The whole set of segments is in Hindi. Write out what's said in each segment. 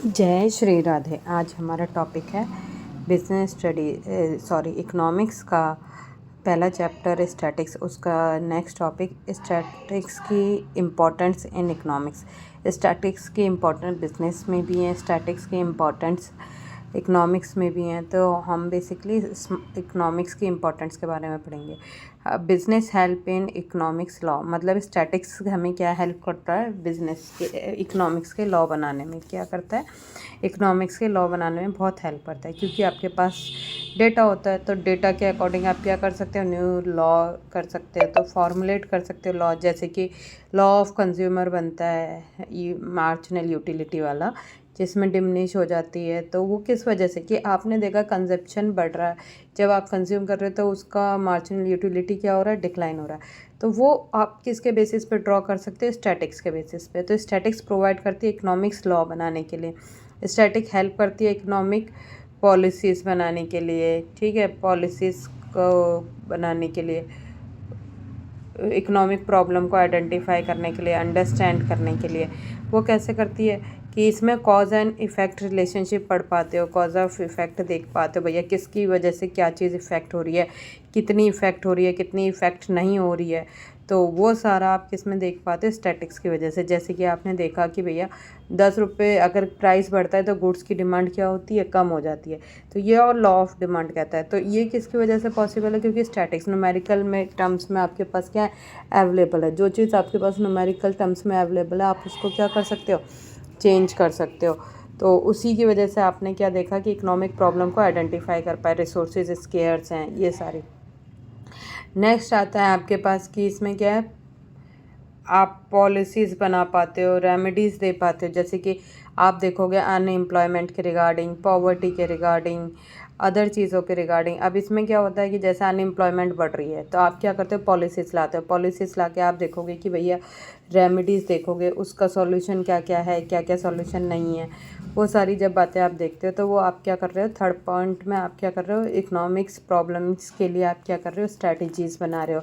जय श्री राधे। आज हमारा टॉपिक है बिजनेस स्टडी इकोनॉमिक्स का पहला चैप्टर स्टैटिक्स, उसका नेक्स्ट टॉपिक स्टैटिक्स की इम्पोर्टेंस इन इकोनॉमिक्स। स्टैटिक्स की इम्पोर्टेंस बिजनेस में भी है, स्टैटिक्स की इम्पोर्टेंस इकोनॉमिक्स में भी हैं। तो हम बेसिकली इकोनॉमिक्स की इम्पोर्टेंस के बारे में पढ़ेंगे। Business help in economics law, मतलब स्टैटिक्स हमें क्या हेल्प करता है, बिजनेस के इकोनॉमिक्स के लॉ बनाने में क्या करता है, इकोनॉमिक्स के लॉ बनाने में बहुत हेल्प करता है। क्योंकि आपके पास डेटा होता है, तो डेटा के अकॉर्डिंग आप क्या कर सकते हो, न्यू लॉ कर सकते हो, तो फॉर्मुलेट कर सकते हो लॉ। जैसे कि लॉ ऑफ कंज्यूमर बनता है मार्जिनल यूटिलिटी वाला, जिसमें डिमिनिश हो जाती है। तो वो किस वजह से, कि आपने देखा कंजप्शन बढ़ रहा है, जब आप कंज्यूम कर रहे हो तो उसका मार्जिनल यूटिलिटी क्या हो रहा है, डिक्लाइन हो रहा है। तो वो आप किसके बेसिस पे ड्रॉ कर सकते हो, स्टैटिक्स के बेसिस पे। तो स्टैटिक्स प्रोवाइड करती है इकोनॉमिक्स लॉ बनाने के लिए। स्टैटिक हेल्प करती है इकोनॉमिक पॉलिसीज़ बनाने के लिए, ठीक है, पॉलिसीज़ को बनाने के लिए, इकोनॉमिक प्रॉब्लम को आइडेंटिफाई करने के लिए, अंडरस्टैंड करने के लिए। वो कैसे करती है कि इसमें कॉज एंड इफ़ेक्ट रिलेशनशिप पढ़ पाते हो, कॉज ऑफ इफ़ेक्ट देख पाते हो, भैया किसकी वजह से क्या चीज़ इफ़ेक्ट हो रही है, कितनी इफ़ेक्ट हो रही है, कितनी इफ़ेक्ट नहीं हो रही है। तो वो सारा आप किस में देख पाते हो, स्टैटिक्स की वजह से। जैसे कि आपने देखा कि भैया 10 रुपये अगर प्राइस बढ़ता है तो गुड्स की डिमांड क्या होती है, कम हो जाती है। तो ये और लॉ ऑफ डिमांड कहता है। तो ये किसकी वजह से पॉसिबल है, क्योंकि स्टैटिक्स न्यूमेरिकल में टर्म्स में आपके पास क्या है, अवेलेबल है। जो चीज़ आपके पास न्यूमेरिकल टर्म्स में अवेलेबल है, आप उसको क्या कर सकते हो, चेंज कर सकते हो। तो उसी की वजह से आपने क्या देखा कि इकोनॉमिक प्रॉब्लम को आइडेंटिफाई कर पाए, रिसोर्सेज स्केयर्स हैं, ये सारी। नेक्स्ट आता है आपके पास कि इसमें क्या है, आप पॉलिसीज़ बना पाते हो, रेमेडीज़ दे पाते हो। जैसे कि आप देखोगे अनएम्प्लॉयमेंट के रिगार्डिंग, पॉवर्टी के रिगार्डिंग, अदर चीज़ों के रिगार्डिंग। अब इसमें क्या होता है कि जैसे अनएम्प्लॉयमेंट बढ़ रही है, तो आप क्या करते हो, पॉलिसीज़ लाते हो। पॉलिसीज़ ला के आप देखोगे कि भैया रेमेडीज़ देखोगे, उसका सॉल्यूशन क्या क्या है, क्या क्या सॉल्यूशन नहीं है। वो सारी जब बातें आप देखते हो, तो वो आप क्या कर रहे हो, थर्ड पॉइंट में आप क्या कर रहे हो, इकोनॉमिक्स प्रॉब्लम्स के लिए आप क्या कर रहे हो, स्ट्रैटेजीज़ बना रहे हो,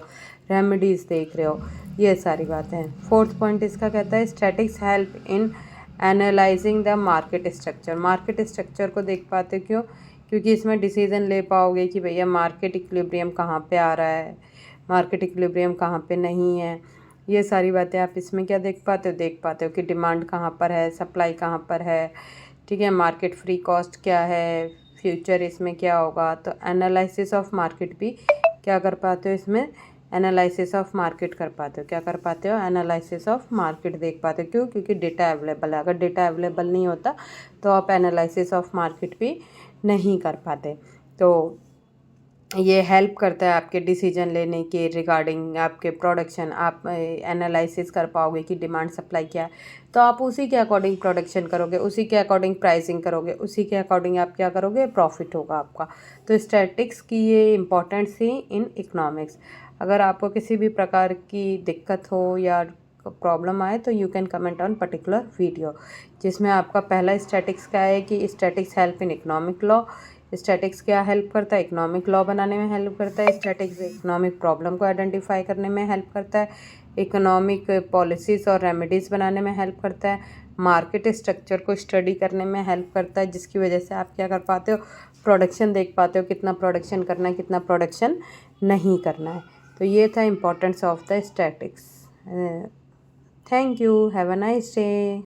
रेमेडीज़ देख रहे हो, ये सारी बातें हैं। फोर्थ पॉइंट इसका कहता है statics help in analysing the market structure. Market structure को देख पाते हो, क्यों, क्योंकि इसमें डिसीजन ले पाओगे कि भैया मार्केट इक्विलिब्रियम कहाँ पे आ रहा है, मार्केट इक्विलिब्रियम कहाँ पे नहीं है। ये सारी बातें आप इसमें क्या देख पाते हो कि डिमांड कहाँ पर है, सप्लाई कहाँ पर है, ठीक है, मार्केट फ्री कॉस्ट क्या है, फ्यूचर इसमें क्या होगा। तो एनालिसिस ऑफ मार्केट भी क्या कर पाते हो, इसमें एनालिसिस ऑफ मार्केट कर पाते हो। क्या कर पाते हो, एनालिसिस ऑफ मार्केट देख पाते हो। क्यों, क्योंकि डेटा अवेलेबल है। अगर डेटा अवेलेबल नहीं होता तो आप एनालिसिस ऑफ मार्केट भी नहीं कर पाते। तो ये हेल्प करता है आपके डिसीजन लेने के रिगार्डिंग, आपके प्रोडक्शन। आप एनालिसिस कर पाओगे कि डिमांड सप्लाई क्या है, तो आप उसी के अकॉर्डिंग प्रोडक्शन करोगे, उसी के अकॉर्डिंग प्राइसिंग करोगे, उसी के अकॉर्डिंग आप क्या करोगे, प्रॉफिट होगा आपका। तो स्टैटिक्स की ये इम्पोर्टेंस थी इन इकोनॉमिक्स। अगर आपको किसी भी प्रकार की दिक्कत हो या प्रॉब्लम आए, तो you can comment on particular video, जिसमें आपका पहला स्टैटिक्स का है कि statics help in economic law. Statics क्या हेल्प करता है, इकोनॉमिक लॉ बनाने में हेल्प करता है। स्टैटिक्स इकोनॉमिक प्रॉब्लम को आइडेंटिफाई करने में हेल्प करता है, इकोनॉमिक पॉलिसीज़ और रेमेडीज़ बनाने में हेल्प करता है, मार्केट स्ट्रक्चर को स्टडी करने में हेल्प करता है, जिसकी वजह से आप क्या कर पाते हो, प्रोडक्शन देख पाते हो, कितना प्रोडक्शन करना है, कितना प्रोडक्शन नहीं करना है। तो ये था importance of the statics. Thank you, have a nice day.